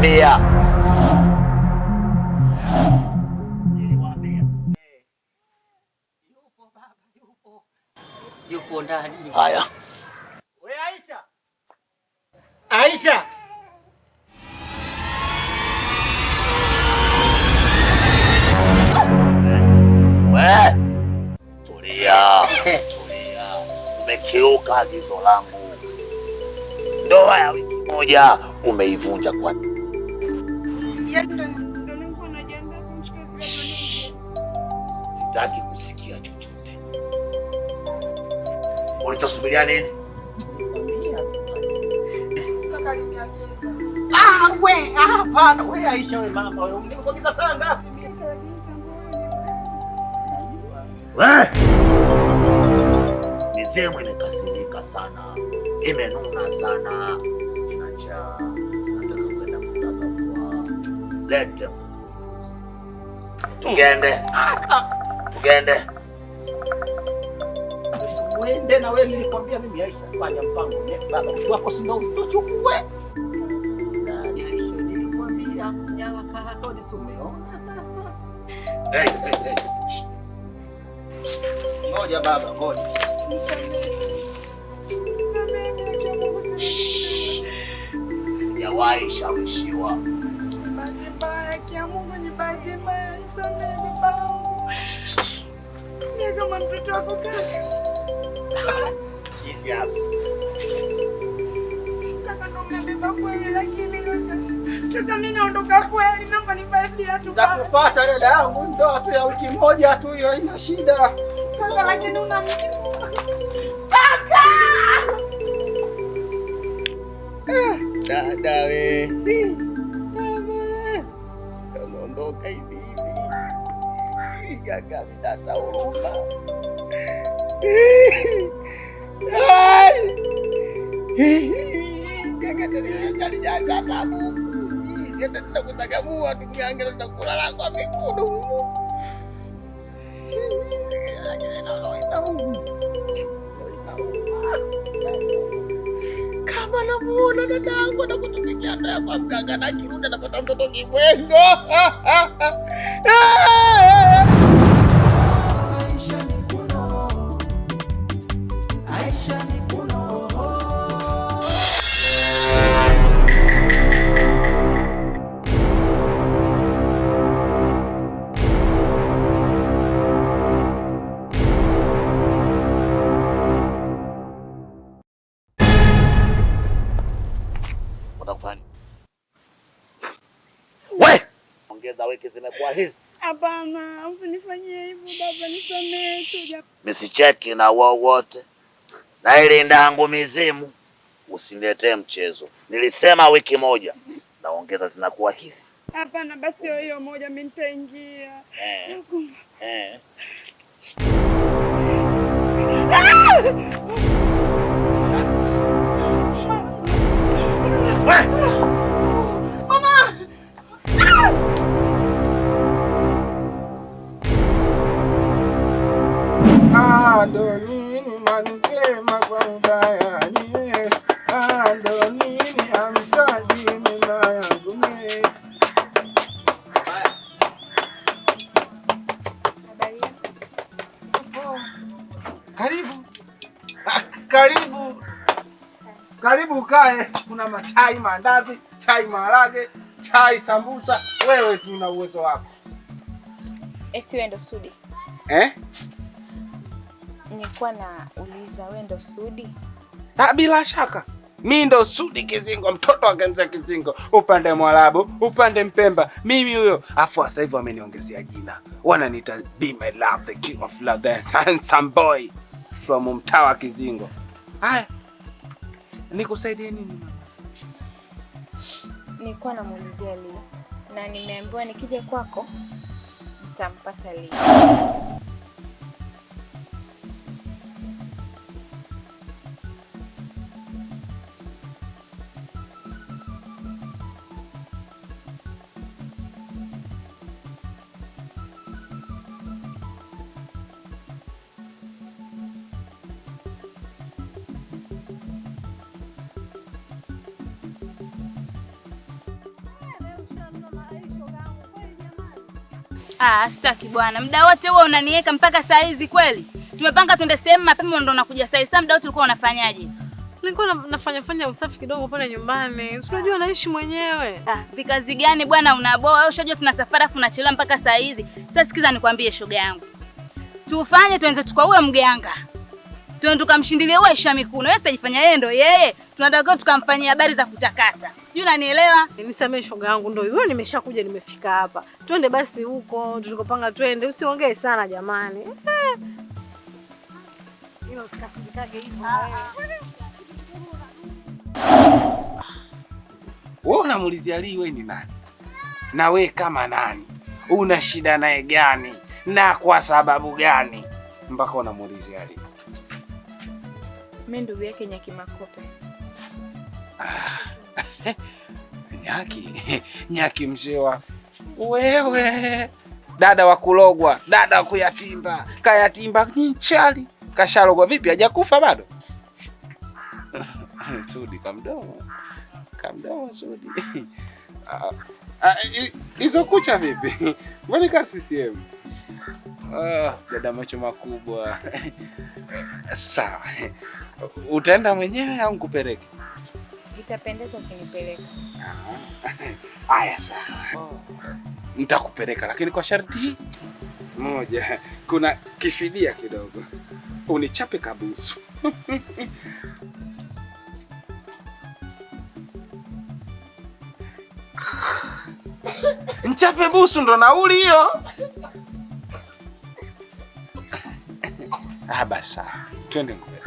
niliwaambia. Yupo ndani. Haya. Wewe Aisha. Aisha. Wewe. Tulia. Umekiuka agizo langu. Ndoa ya wiki moja umeivunja kwa nini? Sitaki kusikia chochote. Ulichosubiria nini? Hapana, wewe Aisha, wewe mama, wewe nimekuagiza saa ngapi mimi? Mizimu imekasirika sana, imenuna sana, ina njaa, nataka kwenda kusagafua. Lete tugende. Usiende na wewe, nilikwambia mimi Aisha, fanya mpango. Baba mtu wako si ndio uchukue. Na Aisha nilikwambia nyala kala kwa umeona sasa. Ngoja baba, ngoja. Sijawahi shawishiwa. Bahati mbaya, kia Mungu ni bahati mbaya. Nisamehe babangu. Ni kama mtoto wako kazi. Hizi hapa. Kaka ndo umebeba kweli, lakini sasa mimi naondoka kweli, naomba nipatie tu. Nitakufuata dada yangu, ndoa tu ya wiki moja tu hiyo, haina shida. Kaka lakini una kaka! Dada we. Unaondoka hivi hivi. Gagali data huruma. Kaka tulijaja tabu. Kita tunakutaka mua tukiangalia tunakulala kwa mikono. Kama namuona dadangu na kutumikia ndoa kwa mganga na kirudi anapata mtoto kibwengo. Aisha Mikuno. Unafanya. We! Ongeza wiki zimekuwa hizi. Hapana, usinifanyie hivyo baba, nisamehe tu. Misicheki na wao wote. Na ile ndangu mizimu usiniletee mchezo. Nilisema wiki moja. Naongeza zinakuwa hizi. Hapana, basi hiyo moja mimi nitaingia. Mama! Ndo nini manisema kwa ubaya nie? Ndo nini amtaji mema yangu me? Karibu. Karibu kae. Kuna machai, mandazi, chai maharage, chai sambusa. Wewe tu una uwezo wako. Eti wewe ndo Sudi? Nilikuwa nauliza wewe ndo Sudi? Bila shaka. Mimi ndo Sudi Kizingo, mtoto wa Mzee Kizingo. Upande Mwarabu, upande Mpemba. Mimi huyo. Afu sasa hivi wameniongezea jina. Wananiita Be My Love, the King of Love, the handsome boy from mtaa wa Kizingo. Haya. Nikusaidie nini mama? Nilikuwa namuulizia Lia. Na nimeambiwa nikija kwako nitampata Lia. Sitaki bwana. Muda wote huo unaniweka mpaka saa hizi kweli? Tumepanga twende sehemu mapema ndio unakuja saa hizi. Muda wote ulikuwa unafanyaje? Nilikuwa nafanya usafi kidogo pale nyumbani. Unajua naishi mwenyewe. Vikazi gani bwana unaboa? Wewe ushajua tuna safari afu unachelewa mpaka saa hizi. Sasa sikiza nikwambie shoga yangu. Tufanye tuanze tukaue mganga. Tuende tukamshindilie wewe Aisha Mikuno. Wewe sijifanya yeye ndo yeye. Tunataka tukamfanyia habari za kutakata. Sijui unanielewa? Nisamee shoga yangu, ndo hiyo nimeshakuja nimefika hapa. Twende basi huko tulikopanga twende. Usiongee sana jamani. Hilo usikasirikage hivyo. Wewe unamuulizia Ali wewe ni nani? Na wewe kama nani? Una shida naye gani? Na kwa sababu gani? Mpaka unamuulizia Ali. Mimi ndugu yake Nyaki Makope. Nyaki mshewa. Wewe. Dada wa kulogwa, dada wa kuyatimba. Kayatimba nchali. Kashalogwa vipi? Hajakufa bado? Sudi kamdomo. Kamdomo Sudi. Hizo kucha vipi? Mbona ka CCM? Dada macho makubwa. Sawa. Utaenda mwenyewe au nikupeleke? Itapendeza ukinipeleka. Haya sawa. Nitakupeleka lakini kwa sharti moja. Kuna kifidia kidogo. Unichape kabusu. Nchape busu ndo nauli hiyo. Basa. Twende nikupeleke.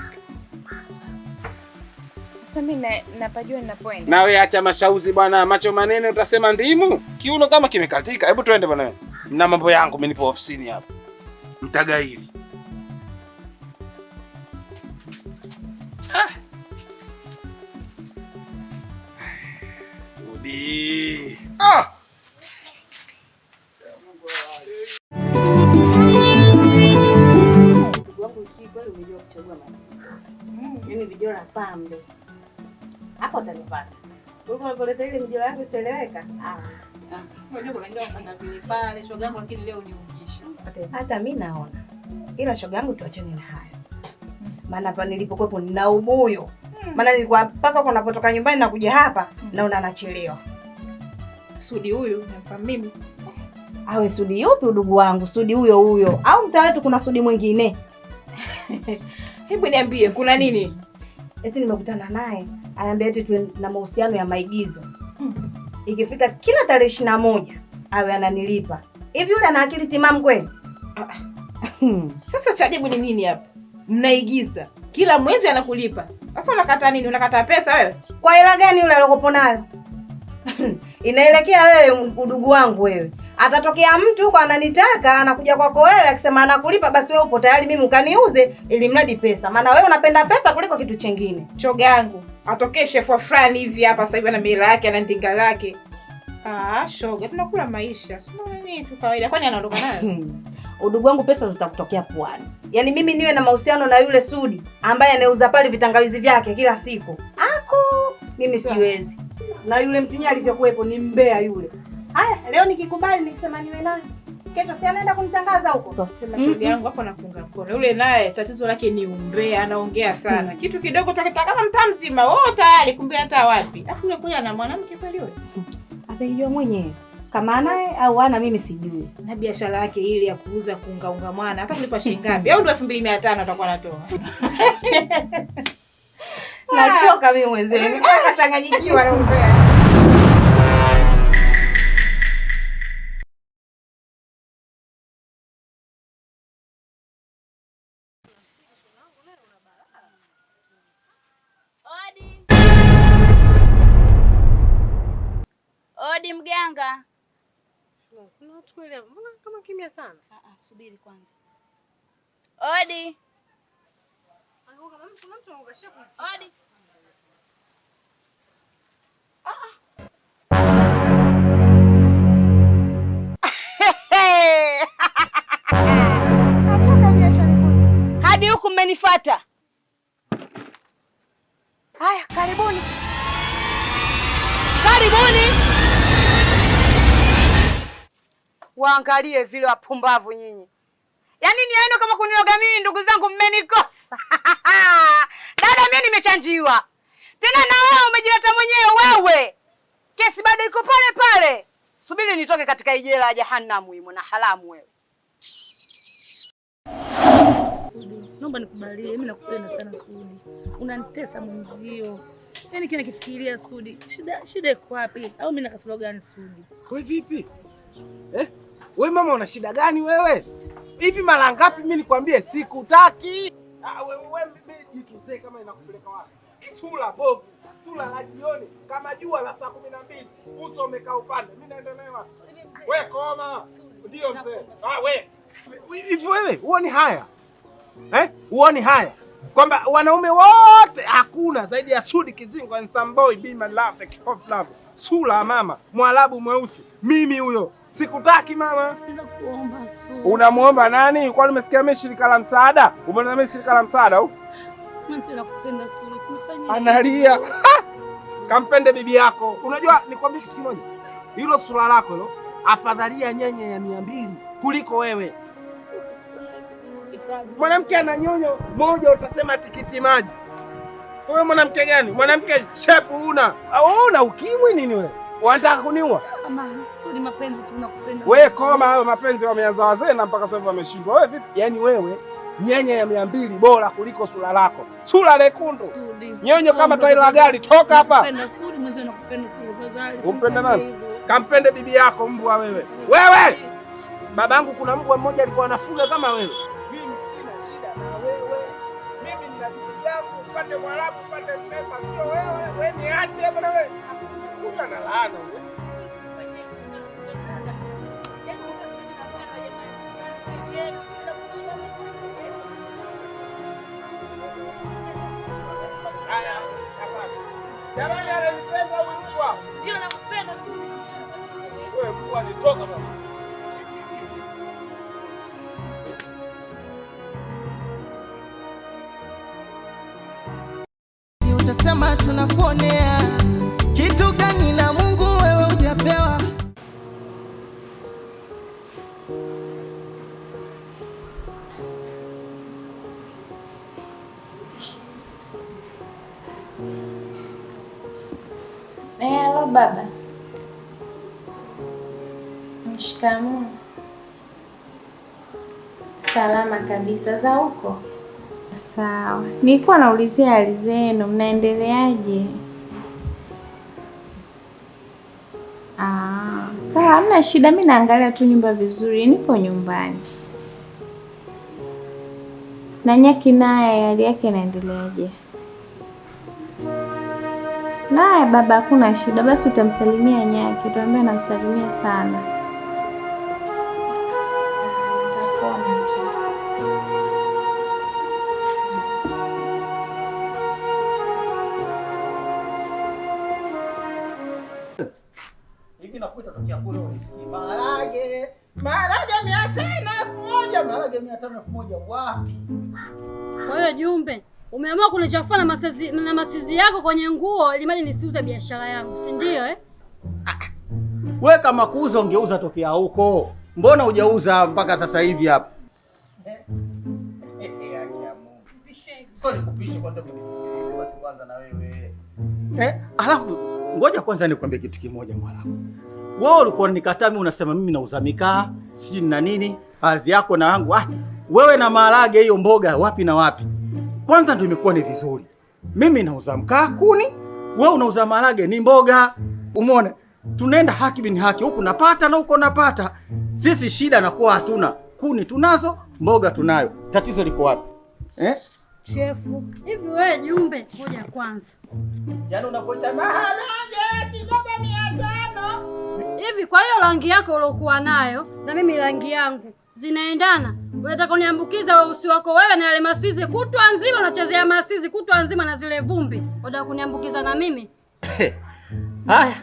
Sasa mimi napajua ninapoenda. Na wewe acha mashauzi bwana, macho manene utasema ndimu. Kiuno kama kimekatika. Hebu twende bwana. Na mambo yangu mimi nipo ofisini hapa. Mtagaili. Sudi. Yaani vijora pambe. Hapo utanipata. Wewe unapoleta ile vijora yako isieleweka? Unajua kuna ndio kanda vile pale shoga yangu lakini leo uniungisha. Hata mimi naona. Ila shoga yangu tuachane na haya. Maana hapa nilipokuepo nina ubuyo. Maana nilikuwa mpaka huko napotoka nyumbani na kuja hapa naona nachelewa. Sudi huyu namfahamu mimi. Awe Sudi yupi udugu wangu? Sudi huyo au mtaa wetu kuna Sudi mwingine? Hebu niambie kuna nini? Eti nimekutana naye, ananiambia eti tu na mahusiano ya maigizo. Ikifika kila tarehe 21 awe ananilipa. Hivi yule ana akili timamu kweli? Sasa cha ajabu ni nini hapa? Mnaigiza. Kila mwezi anakulipa. Sasa unakata nini? Unakata pesa wewe? Kwa hela gani yule aliyokuwa nayo? Inaelekea wewe udugu wangu wewe. Atatokea mtu huko ananitaka anakuja kwako wewe akisema anakulipa basi wewe upo tayari mimi ukaniuze ili mradi pesa. Maana wewe unapenda pesa kuliko kitu chengine. Shoga yangu, atokee shefu fulani hivi hapa sasa hivi ana mila yake ana ndinga lake. Shoga tunakula maisha. Sio nini tu kawaida. Kwani anaondoka nayo? Udugu wangu pesa zitakutokea puani. Yaani mimi niwe na mahusiano na yule Sudi ambaye anauza pale vitangawizi vyake kila siku. Mimi siwezi. Na yule mpinya alivyokuepo ni mbea yule. Haya, leo nikikubali nikisema niwe naye. Kesho si anaenda kunitangaza huko. Sema shoga yangu hapo nafunga mkono. Yule naye tatizo lake ni umbea, anaongea sana. Kitu kidogo tukitaka kama mtaa mzima, wewe tayari kumbe hata wapi. Alafu umekuja na mwanamke kweli yule. Atajua mwenyewe. Kama naye au ana mimi sijui. Na biashara yake ile ya kuuza kuunga mwana, hata kulipa shilingi ngapi? Au ndio 2500 atakuwa anatoa. Nachoka mimi mwenyewe. Nachanganyikiwa na umbea. Odi mganga. Kuna watu kweli mbona kama kimya sana? Subiri kwanza. Odi. Kuna mtu anabashia kuitika. Odi. Nachoka biashara yangu. Hadi huku mmenifuata. Haya, karibuni. Karibuni. Waangalie vile wapumbavu nyinyi. Yaani ni yenu kama kuniloga mimi, ndugu zangu, mmenikosa. Dada, mimi nimechanjiwa. Tena na wewe umejileta mwenyewe wewe. Kesi bado iko pale pale. Subiri nitoke katika ijela ya jahannam hii na haramu wewe. Sudi, naomba nikubalie, mimi nakupenda sana Sudi. Unanitesa mwenzio. Yaani kile kifikiria Sudi, shida iko wapi? Au mimi na kasoro gani Sudi? Wewe vipi? Wewe mama una shida gani wewe? Hivi mara ngapi mimi nikwambie sikutaki? Wewe jituzee kama inakupeleka wapi? Sura bovu, sura la jioni kama jua la saa 12. Uso umekaa upande. Mimi naendelea wapi? Wewe koma. Ndio mzee. Wewe. Hivi wewe uone haya? Uone haya? Kwamba wanaume wote hakuna zaidi ya Sudi Kizingo and some boy be my love the of love. Sura mama, Mwarabu mweusi. Mimi huyo. Sikutaki mama. Ninakuomba Sudi. Unamuomba nani? Kwani umesikia mimi shirika la msaada? Umeona mimi shirika la msaada au? Mimi nakupenda Sudi. Usinifanyie. Analia. Kampende bibi yako. Unajua nikwambie kitu kimoja. Hilo sura lako hilo afadhalia nyenye ya 200 kuliko wewe. Mwanamke ana nyonyo moja utasema tikiti maji. Wewe mwanamke gani? Mwanamke shepu una. Una ukimwi nini wewe? Unataka kuniua? Mama, Sudi mapenzi tunakupenda. Wewe koma hayo mapenzi wameanza wazee na mpaka sasa hivi wameshindwa. Wewe vipi? Yaani wewe nyenye ya 200 bora kuliko sura lako. Sura lekundu. Nyonyo kama tairi la gari, toka hapa. Nakupenda Sudi, mwenyewe nakupenda Sudi. Fadhali. Umpende nani? Kampende bibi yako mbwa wewe. Wewe! Babangu kuna mbwa mmoja alikuwa anafuga kama wewe. Mimi sina shida na wewe. Mimi nina bibi yangu upande Mwarabu upande Mnepa sio wewe. Wewe niache bwana wewe. Kuna na laana wewe. Jamani ananipenda huyu mbwa. Ndio nakupenda Sudi. Wewe mbwa nitoka bwana. Utasema tunakuonea kitu gani na Mungu wewe hujapewa? Hello baba. Shikamoo. Salama kabisa, za huko? Sawa. Nilikuwa naulizia hali zenu, mnaendeleaje? Sawa, hamna shida, mimi naangalia tu nyumba vizuri, nipo nyumbani. Na Nyaki naye hali yake inaendeleaje? Naye baba hakuna shida, basi utamsalimia Nyaki, utaambia namsalimia sana. Hivi nakuita tokea kule unisikii. Maharage 500, 1000, maharage 500, 1000 wapi? Kwa hiyo Jumbe, umeamua kunichafua na masizi yako kwenye nguo ili mali nisiuze biashara yangu, si ndio Wewe kama kuuza ungeuza tokea huko. Mbona hujauza mpaka sasa hivi hapa? Sorry kupisha kwanza kunisikilize basi kwanza na wewe. Alafu ngoja kwanza nikwambie kitu kimoja Mwarabu. Wewe ulikuwa nikataa mimi unasema mimi nauza mikaa, si na nini? Kazi yako na yangu. Wewe na maharage hiyo mboga wapi na wapi? Kwanza ndio imekuwa ni vizuri. Mimi nauza mkaa kuni, wewe unauza maharage ni mboga. Umeona? Tunaenda haki bin haki. Huku napata na huko napata. Sisi shida na kuwa hatuna. Kuni tunazo, mboga tunayo. Tatizo liko wapi? Chefu, hivi wewe Jumbe, ngoja kwanza. Yaani unapoita maharage kidogo 500. Hivi kwa hiyo rangi yako uliokuwa nayo na mimi rangi yangu zinaendana? Unataka kuniambukiza usi wako wewe na yale masizi kutwa nzima unachezea masizi kutwa nzima na zile vumbi. Unataka kuniambukiza na mimi? Haya.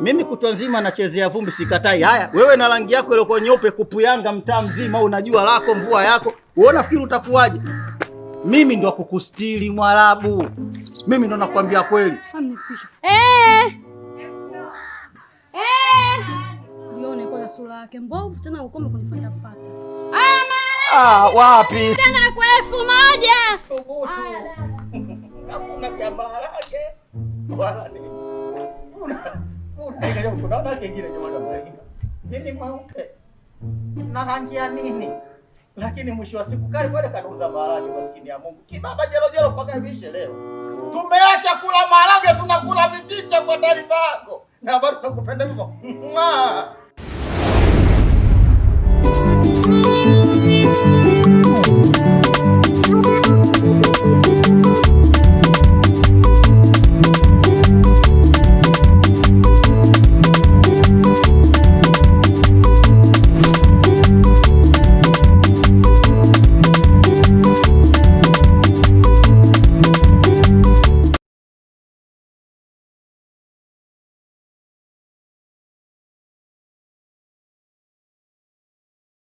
Mimi kutwa nzima nachezea vumbi sikatai. Haya, wewe na rangi yako ile nyeupe kupuyanga mtaa mzima unajua lako mvua yako. Wewe unafikiri utakuwaje? Mimi ndo kukustiri Mwarabu. Mimi ndo nakwambia kweli. Nione kwanza sura yake mbovu tena ukome kunifuata fuata. Wapi? Tena kwa 1000. Thubutu. Hakuna jamaa lake. Wala nini. Unaona kingine jamaa mwalinga. Nini mweupe? Na rangi ya nini? Lakini mwisho wa siku kali pale kanauza maharage maskini ya Mungu. Kibaba jelo mpaka vishe leo. Tumeacha kula maharage tunakula michicha kwa taarifa yako. Na bado tunakupenda hivyo.